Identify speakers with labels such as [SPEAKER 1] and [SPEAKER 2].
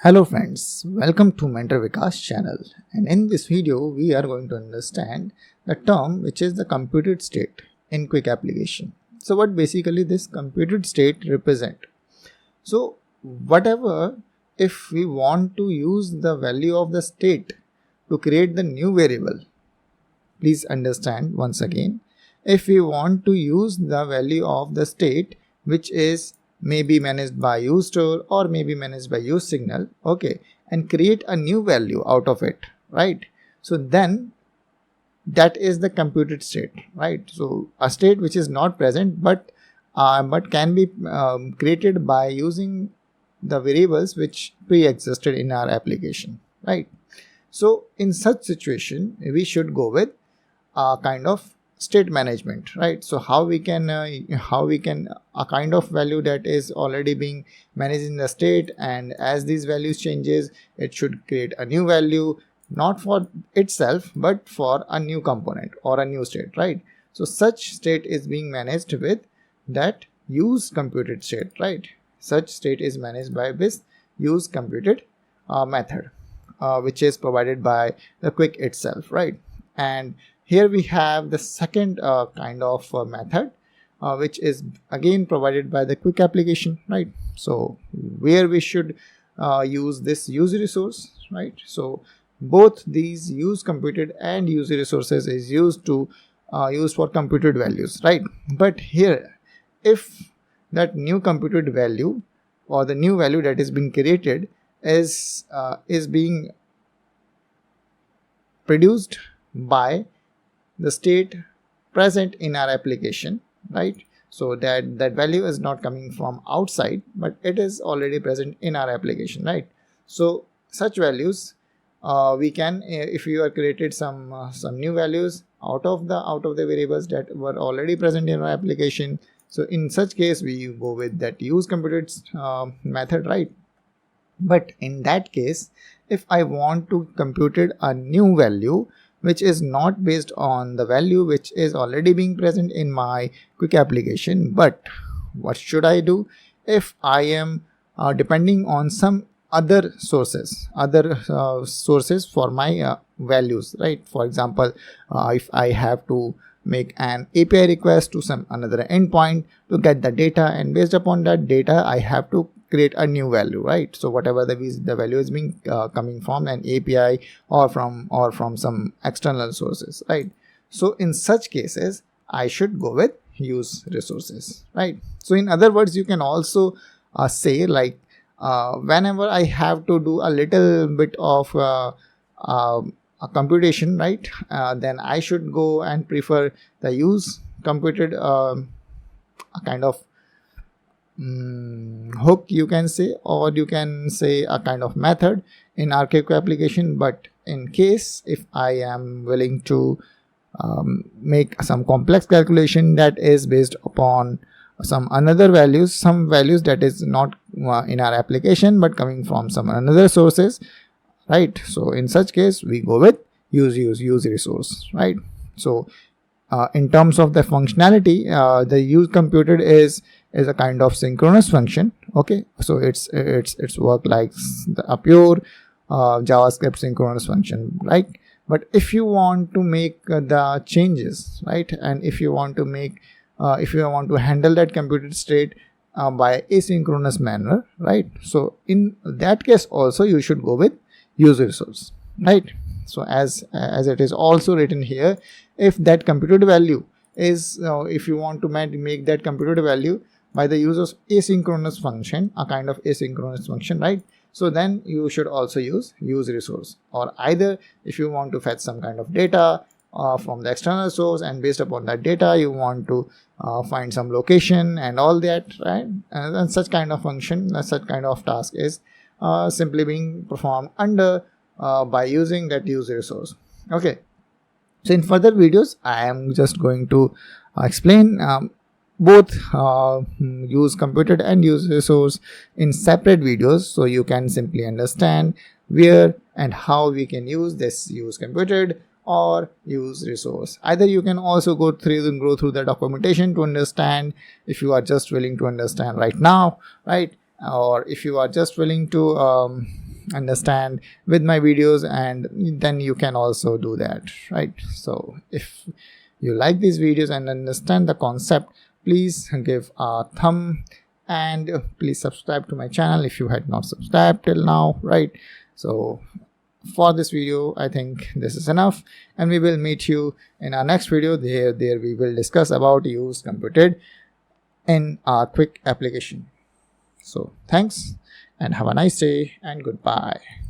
[SPEAKER 1] Hello friends, welcome to Mentor Vikas channel, and in this video we are going to understand the term which is the computed state in Qwik application. So what basically this computed state represent? So whatever, if we want to use the value of the state to create the new variable, please understand once again, if we want to use the value of the state which is maybe managed by usestore or maybe managed by usesignal, okay, and create a new value out of it, right? So then that is the computed state, right? So a state which is not present but can be created by using the variables which pre-existed in our application, right? So in such situation we should go with a kind of state management, right? So how we can a kind of value that is already being managed in the state, and as these values changes it should create a new value, not for itself but for a new component or a new state, right? So such state is being managed with that use computed state, right? Such state is managed by this use computed method which is provided by the Qwik itself, right? And here we have the second kind of method which is again provided by the Qwik application, right? So where we should use this user resource, right? So both these use computed and user resources is used to used for computed values, right? But here if that new computed value or the new value that is being created is being produced by the state present in our application, right? So that value is not coming from outside but it is already present in our application, right? So such values we can, if you are created some new values out of the variables that were already present in our application, so in such case we go with that use computed method, right? But in that case, if I want to compute a new value which is not based on the value which is already being present in my Qwik application, but what should I do if I am depending on some other sources for my values, right? For example, if I have to make an API request to some another endpoint to get the data, and based upon that data I have to create a new value, right? So whatever the value is being coming from an API or from some external sources, right? So in such cases I should go with use resources, right? So in other words, you can also say like whenever I have to do a little bit of a computation, right, then I should go and prefer the use computed a kind of hook, you can say, or you can say a kind of method in our Qwik application. But in case if I am willing to make some complex calculation that is based upon some another values, some values that is not in our application but coming from some another sources, right? So in such case we go with use resource, right? So in terms of the functionality, the use computed is a kind of synchronous function, okay? So it's work like a pure JavaScript synchronous function, right? But if you want to make the changes, right, and if you want to make if you want to handle that computed state by asynchronous manner, right? So in that case also you should go with use resource, right? So as it is also written here, if that computed value is if you want to make that computed value by the use of asynchronous function, a kind of asynchronous function, right? So then you should also use resource. Or either if you want to fetch some kind of data from the external source, and based upon that data you want to find some location and all that, right? And such kind of function, such kind of task is simply being performed under by using that use resource, okay? So in further videos I am just going to explain both use computed and use resource in separate videos, so you can simply understand where and how we can use this use computed or use resource. Either you can also go through the documentation to understand if you are just willing to understand right now, right? Or if you are just willing to understand with my videos, and then you can also do that, right? So if you like these videos and understand the concept, please give a thumb, and please subscribe to my channel if you had not subscribed till now, right? So for this video, I think this is enough, and we will meet you in our next video. There we will discuss about usecomputed in our Qwik application. So thanks and have a nice day and goodbye.